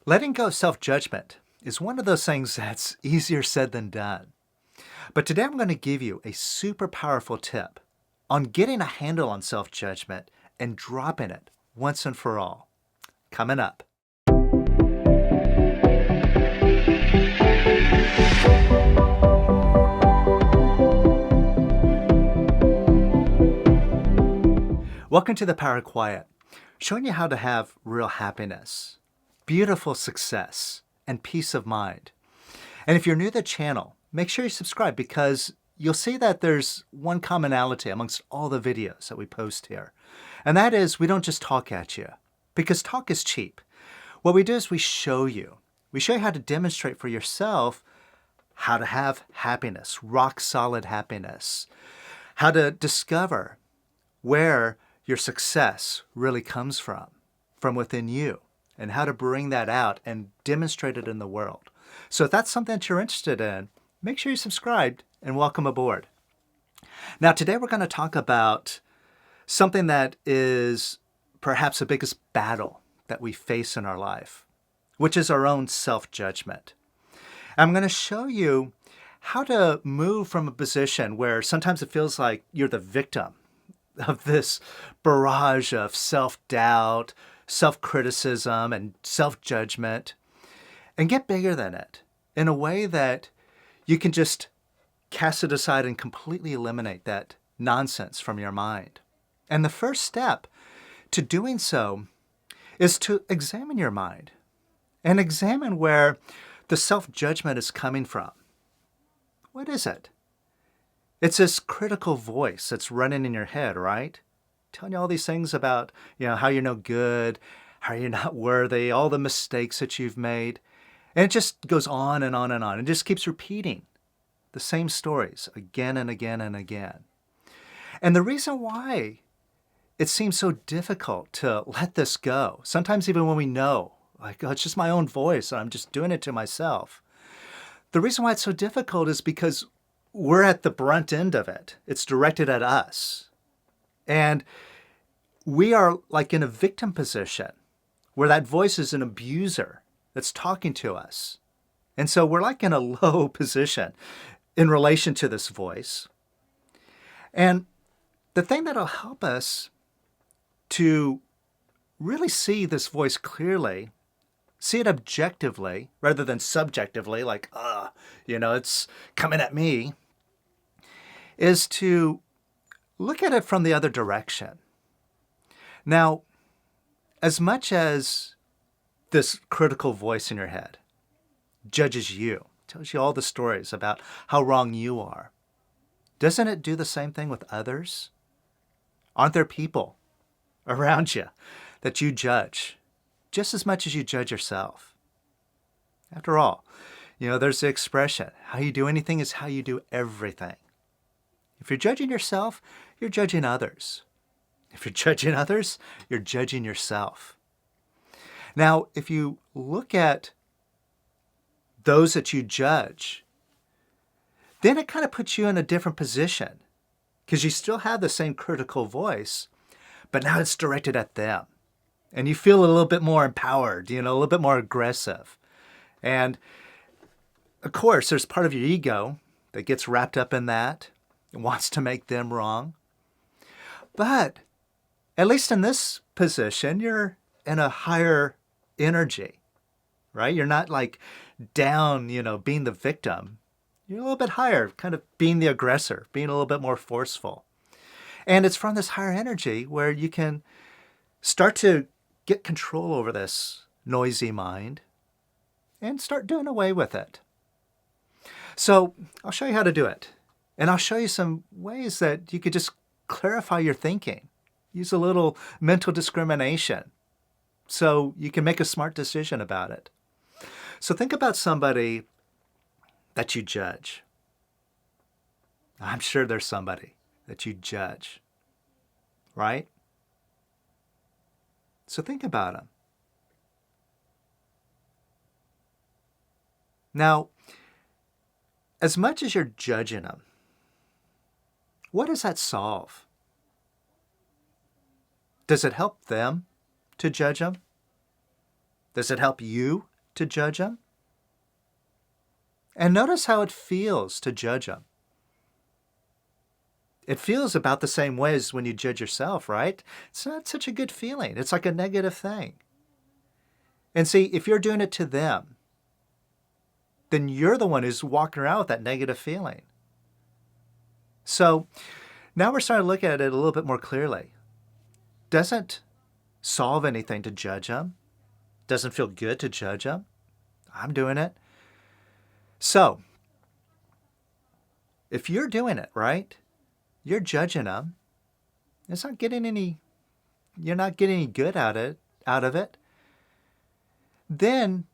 Letting go of self-judgment is one of those things that's easier said than done. But today I'm going to give you a super powerful tip on getting a handle on self-judgment and dropping it once and for all. Coming up. Welcome to the Power of Quiet, showing you how to have real happiness, beautiful success, and peace of mind. And if you're new to the channel, make sure you subscribe because you'll see that there's one commonality amongst all the videos that we post here. And that is we don't just talk at you because talk is cheap. What we do is we show you. We show you how to demonstrate for yourself how to have happiness, rock solid happiness, how to discover where your success really comes from within you, and how to bring that out and demonstrate it in the world. So if that's something that you're interested in, make sure you subscribe and welcome aboard. Now today we're going to talk about something that is perhaps the biggest battle that we face in our life, which is our own self-judgment. I'm going to show you how to move from a position where sometimes it feels like you're the victim of this barrage of self-doubt, self-criticism, and self-judgment, and get bigger than it in a way that you can just cast it aside and completely eliminate that nonsense from your mind. And the first step to doing so is to examine your mind and examine where the self-judgment is coming from. What is it? It's this critical voice that's running in your head, right? Telling you all these things about, how you're no good, how you're not worthy, all the mistakes that you've made. And it just goes on and on and on. It just keeps repeating the same stories again and again and again. And the reason why it seems so difficult to let this go, sometimes even when we know, like, oh, it's just my own voice, and I'm just doing it to myself. The reason why it's so difficult is because we're at the brunt end of it. It's directed at us. And we are like in a victim position where that voice is an abuser that's talking to us. And so we're like in a low position in relation to this voice. And the thing that'll help us to really see this voice clearly, see it objectively rather than subjectively, like, it's coming at me, is to look at it from the other direction. Now, as much as this critical voice in your head judges you, tells you all the stories about how wrong you are, doesn't it do the same thing with others? Aren't there people around you that you judge just as much as you judge yourself? After all, there's the expression, how you do anything is how you do everything. If you're judging yourself, you're judging others. If you're judging others, you're judging yourself. Now, if you look at those that you judge, then it kind of puts you in a different position because you still have the same critical voice, but now it's directed at them. And you feel a little bit more empowered, a little bit more aggressive. And of course, there's part of your ego that gets wrapped up in that. Wants to make them wrong. But at least in this position, you're in a higher energy, right? You're not like down, being the victim. You're a little bit higher, kind of being the aggressor, being a little bit more forceful. And it's from this higher energy where you can start to get control over this noisy mind and start doing away with it. So I'll show you how to do it. And I'll show you some ways that you could just clarify your thinking. Use a little mental discrimination so you can make a smart decision about it. So think about somebody that you judge. I'm sure there's somebody that you judge, right? So think about them. Now, as much as you're judging them, what does that solve? Does it help them to judge them? Does it help you to judge them? And notice how it feels to judge them. It feels about the same way as when you judge yourself, right? It's not such a good feeling. It's like a negative thing. And see, if you're doing it to them, then you're the one who's walking around with that negative feeling. So now we're starting to look at it a little bit more clearly. Doesn't solve anything to judge them. Doesn't feel good to judge them. I'm doing it. So if you're doing it, right? You're judging them. It's not getting any, you're not getting any good out of it. Then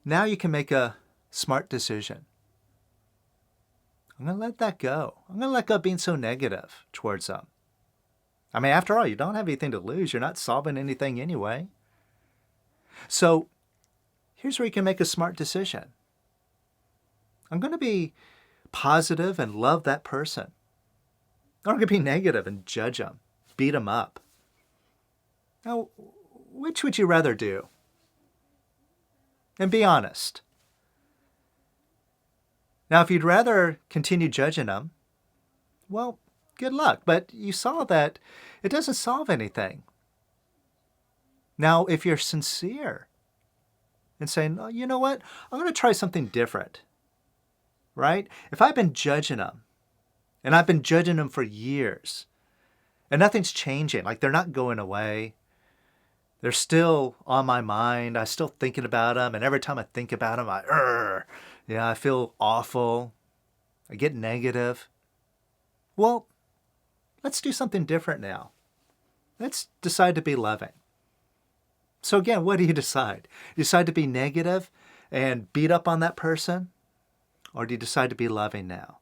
now you can make a smart decision. I'm going to let that go. I'm going to let go of being so negative towards them. I mean, after all, you don't have anything to lose. You're not solving anything anyway. So here's where you can make a smart decision. I'm going to be positive and love that person. I'm not going to be negative and judge them, beat them up. Now, which would you rather do? And be honest. Now, if you'd rather continue judging them, well, good luck. But you saw that it doesn't solve anything. Now, if you're sincere and saying, oh, you know what? I'm going to try something different, right? If I've been judging them, and I've been judging them for years, and nothing's changing, like they're not going away. They're still on my mind. I'm still thinking about them, and every time I think about them, I feel awful. I get negative. Well, let's do something different now. Let's decide to be loving. So again, what do you decide? You decide to be negative and beat up on that person? Or do you decide to be loving now?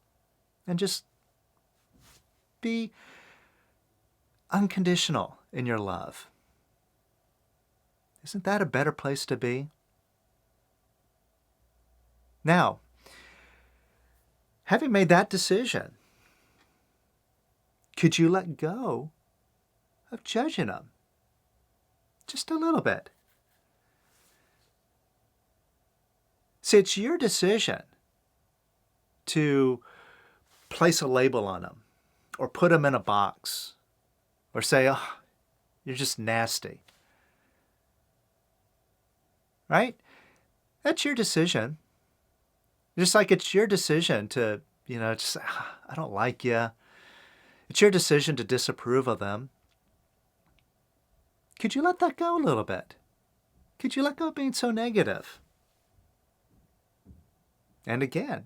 And just be unconditional in your love. Isn't that a better place to be? Now, having made that decision, could you let go of judging them? Just a little bit. See, it's your decision to place a label on them or put them in a box or say, oh, you're just nasty. Right? That's your decision. Just like it's your decision to, just say, I don't like you. It's your decision to disapprove of them. Could you let that go a little bit? Could you let go of being so negative? And again,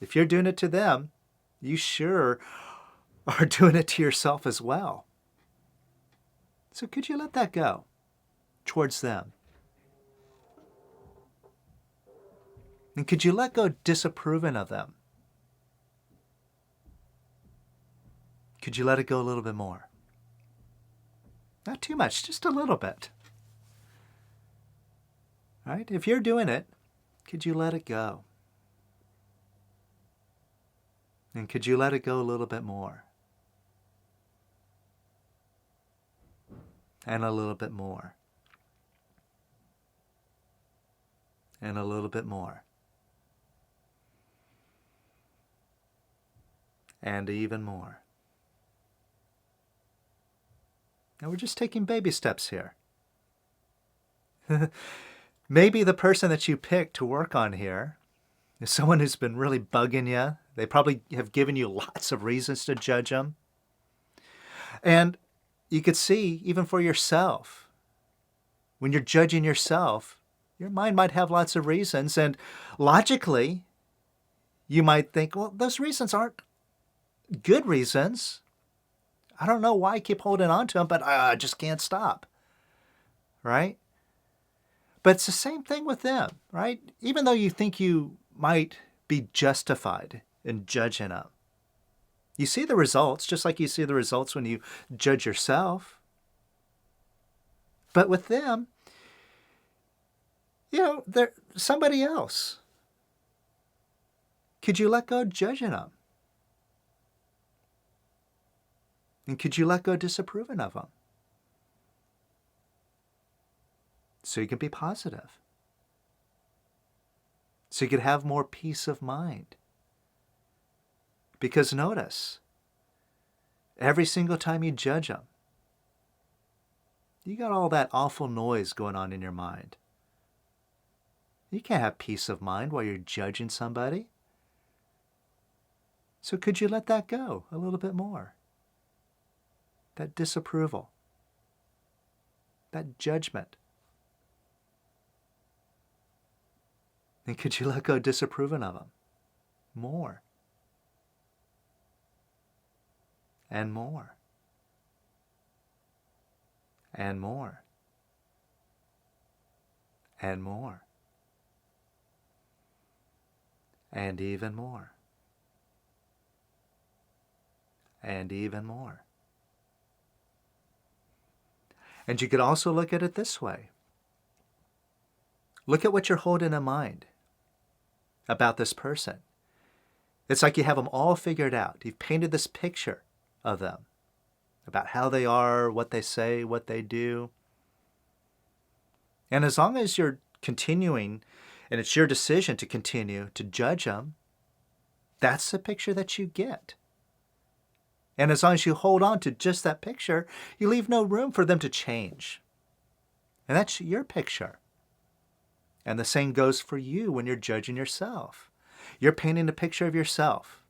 if you're doing it to them, you sure are doing it to yourself as well. So could you let that go towards them? And could you let go of disapproving of them? Could you let it go a little bit more? Not too much, just a little bit. Right? If you're doing it, could you let it go? And could you let it go a little bit more? And a little bit more. And a little bit more. And even more. Now we're just taking baby steps here. Maybe the person that you picked to work on here is someone who's been really bugging you. They probably have given you lots of reasons to judge them. And you could see, even for yourself, when you're judging yourself, your mind might have lots of reasons. And logically, you might think, well, those reasons aren't good reasons. I don't know why I keep holding on to them, but I just can't stop. Right? But it's the same thing with them, right? Even though you think you might be justified in judging them, you see the results, just like you see the results when you judge yourself. But with them, they're somebody else. Could you let go of judging them? And could you let go of disapproving of them? So you can be positive. so you could have more peace of mind. Because notice, every single time you judge them, you got all that awful noise going on in your mind. You can't have peace of mind while you're judging somebody. So could you let that go a little bit more? That disapproval, that judgment. And could you let go of disapproving of them more and more and more and more and even more and even more? And you could also look at it this way. Look at what you're holding in mind about this person. It's like you have them all figured out. You've painted this picture of them, about how they are, what they say, what they do. And as long as you're continuing, and it's your decision to continue to judge them, that's the picture that you get. And as long as you hold on to just that picture, you leave no room for them to change. And that's your picture. And the same goes for you when you're judging yourself. You're painting a picture of yourself.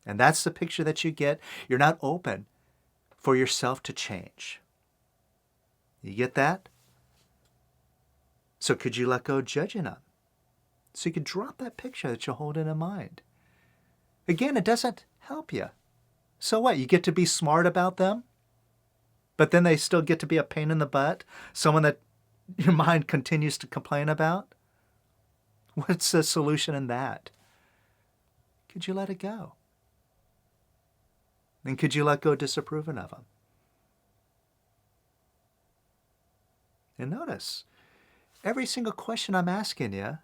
And that's the picture that you get. You're not open for yourself to change. You get that? So could you let go of judging them? So you could drop that picture that you're holding in mind. Again, it doesn't help you. So what? You get to be smart about them, but then they still get to be a pain in the butt? Someone that your mind continues to complain about? What's the solution in that? Could you let it go? And could you let go of disapproving of them? And notice, every single question I'm asking you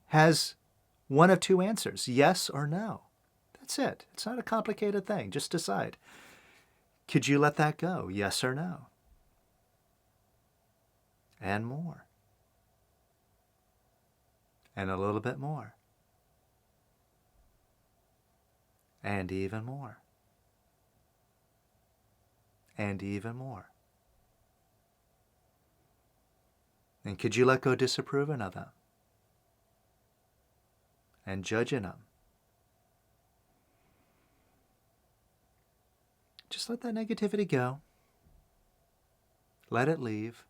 has one of two answers, yes or no. That's it. It's not a complicated thing. Just decide. Could you let that go, yes or no? And more. And a little bit more. And even more. And even more. And could you let go of disapproving of them? And judging them? Just let that negativity go. Let it leave.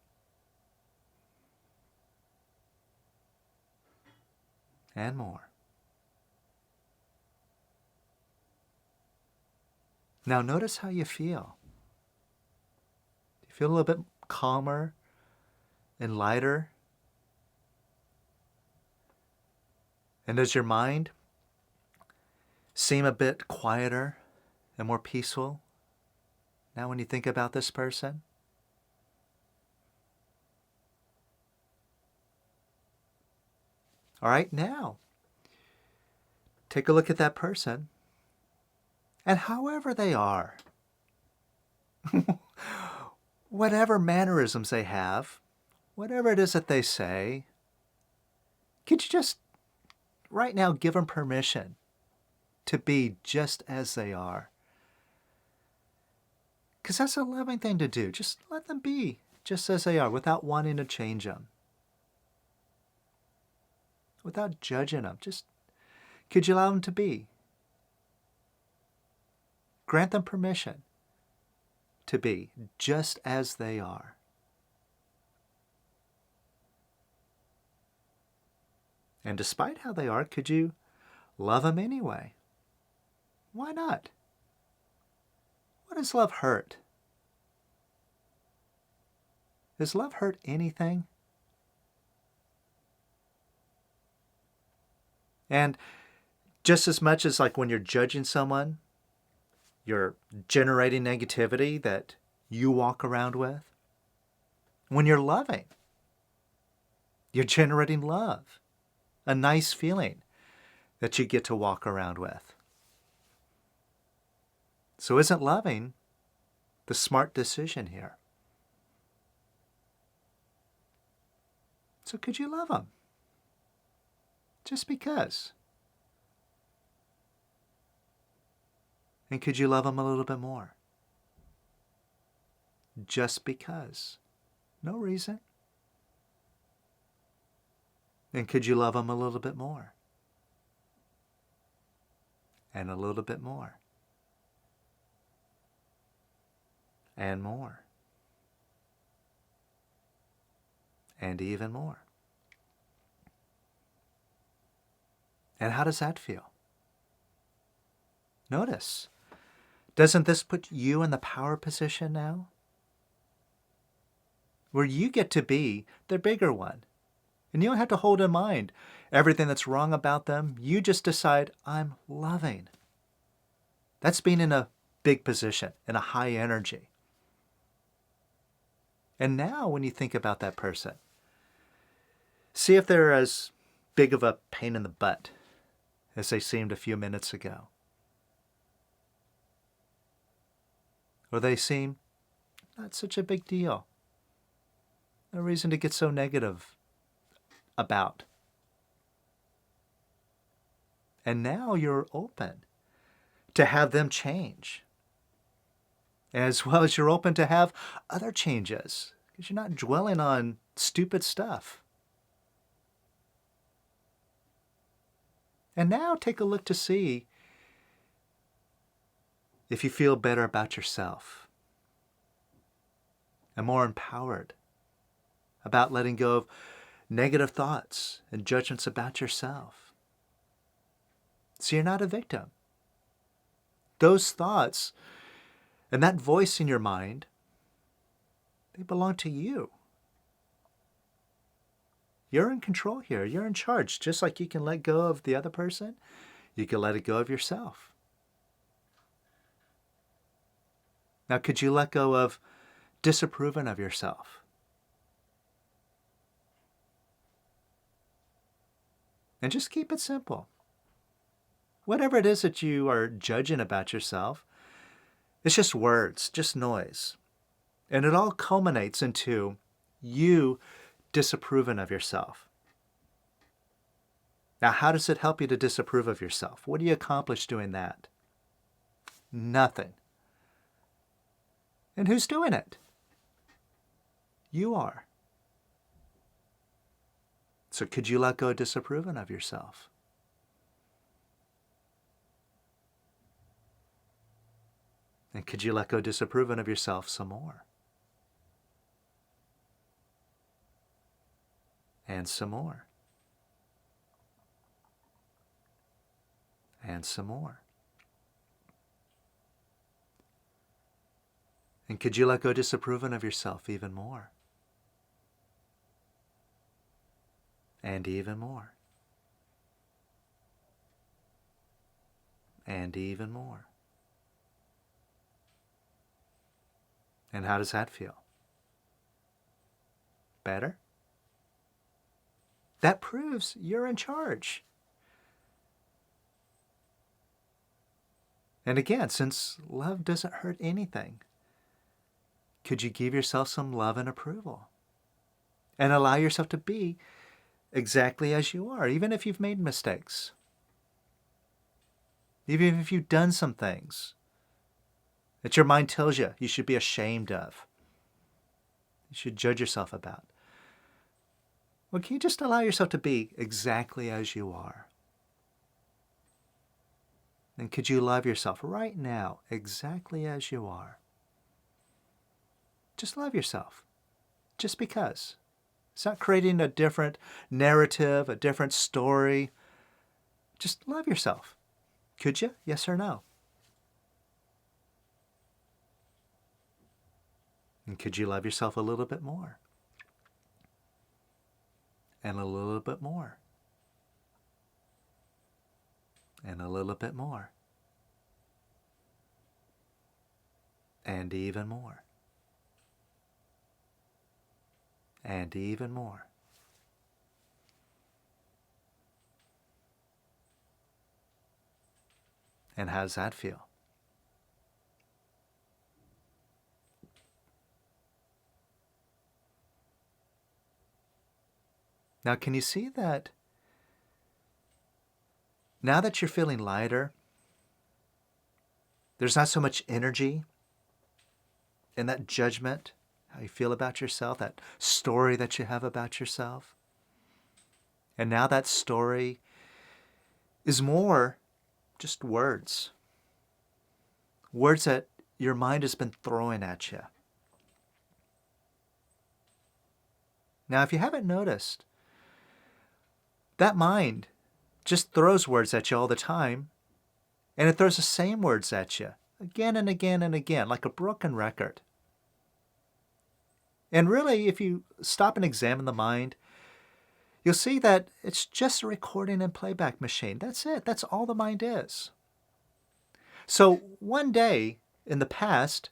And more. Now notice how you feel. Do you feel a little bit calmer and lighter? And does your mind seem a bit quieter and more peaceful now when you think about this person? All right, now, take a look at that person, and however they are, whatever mannerisms they have, whatever it is that they say, could you just right now give them permission to be just as they are? Because that's a loving thing to do. Just let them be just as they are without wanting to change them. Without judging them. Just, could you allow them to be? Grant them permission to be just as they are. And despite how they are, could you love them anyway? Why not? What does love hurt? Does love hurt anything? And just as much as like when you're judging someone, you're generating negativity that you walk around with. When you're loving, you're generating love, a nice feeling that you get to walk around with. So isn't loving the smart decision here? So could you love them? Just because. And could you love them a little bit more? Just because. No reason. And could you love them a little bit more? And a little bit more. And more. And even more. And how does that feel? Notice, doesn't this put you in the power position now? Where you get to be the bigger one. And you don't have to hold in mind everything that's wrong about them. You just decide, I'm loving. That's being in a big position, in a high energy. And now when you think about that person, see if they're as big of a pain in the butt as they seemed a few minutes ago. Or they seem not such a big deal. No reason to get so negative about. And now you're open to have them change. As well as you're open to have other changes. Because you're not dwelling on stupid stuff. And now take a look to see if you feel better about yourself. And more empowered about letting go of negative thoughts and judgments about yourself. So you're not a victim. Those thoughts and that voice in your mind, they belong to you. You're in control here. You're in charge. Just like you can let go of the other person, you can let it go of yourself. Now, could you let go of disapproving of yourself? And just keep it simple. Whatever it is that you are judging about yourself, it's just words, just noise. And it all culminates into you disapproving of yourself. Now, how does it help you to disapprove of yourself? What do you accomplish doing that? Nothing. And who's doing it? You are. So could you let go of disapproving of yourself? And could you let go of disapproving of yourself some more? And some more. And some more. And could you let go of disapproving of yourself even more? And even more. And even more. And how does that feel? Better? That proves you're in charge. And again, since love doesn't hurt anything, could you give yourself some love and approval? And allow yourself to be exactly as you are, even if you've made mistakes. Even if you've done some things that your mind tells you you should be ashamed of. You should judge yourself about. Well, can you just allow yourself to be exactly as you are? And could you love yourself right now exactly as you are? Just love yourself. Just because. It's not creating a different narrative, a different story. Just love yourself. Could you? Yes or no? And could you love yourself a little bit more? And a little bit more. And a little bit more. And even more. And even more. And how does that feel? Now, can you see that now that you're feeling lighter, there's not so much energy in that judgment, how you feel about yourself, that story that you have about yourself. And now that story is more just words. Words that your mind has been throwing at you. Now, if you haven't noticed, that mind just throws words at you all the time, and it throws the same words at you again and again and again, like a broken record. And really, if you stop and examine the mind, you'll see that it's just a recording and playback machine. That's it. That's all the mind is. So one day in the past,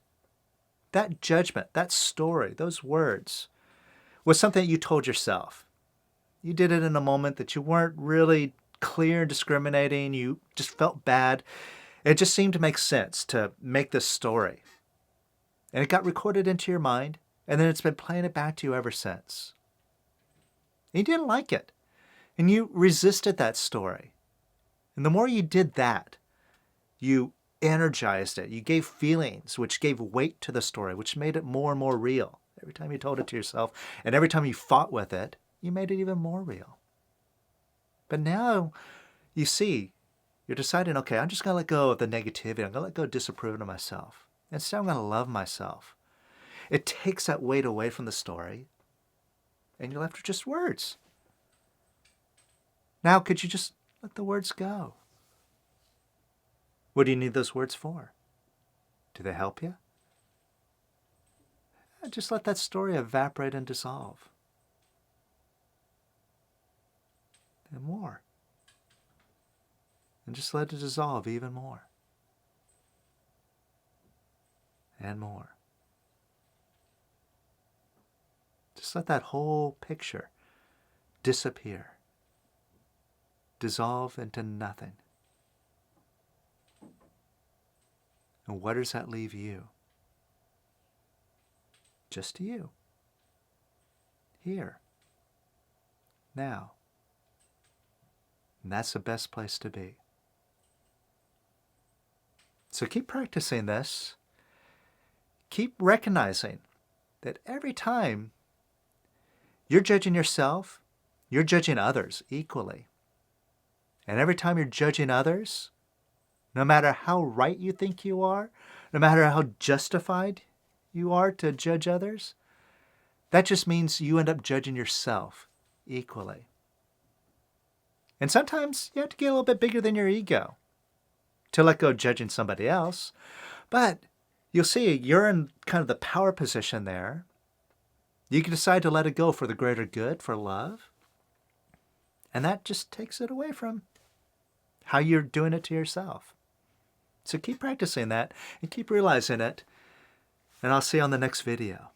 that judgment, that story, those words, was something that you told yourself. You did it in a moment that you weren't really clear and discriminating. You just felt bad. It just seemed to make sense to make this story. And it got recorded into your mind, and then it's been playing it back to you ever since. And you didn't like it. And you resisted that story. And the more you did that, you energized it. You gave feelings, which gave weight to the story, which made it more and more real. Every time you told it to yourself, and every time you fought with it, you made it even more real. But now, you see, you're deciding, okay, I'm just going to let go of the negativity. I'm going to let go of disapproving of myself. Instead, I'm going to love myself. It takes that weight away from the story, and you're left with just words. Now, could you just let the words go? What do you need those words for? Do they help you? Just let that story evaporate and dissolve. And more. And just let it dissolve even more. And more. Just let that whole picture disappear. Dissolve into nothing. And what does that leave you? Just you. Here. Now. And that's the best place to be. So keep practicing this. Keep recognizing that every time you're judging yourself, you're judging others equally. And every time you're judging others, no matter how right you think you are, no matter how justified you are to judge others, that just means you end up judging yourself equally. And sometimes you have to get a little bit bigger than your ego to let go of judging somebody else. But you'll see you're in kind of the power position there. You can decide to let it go for the greater good, for love. And that just takes it away from how you're doing it to yourself. So keep practicing that and keep realizing it. And I'll see you on the next video.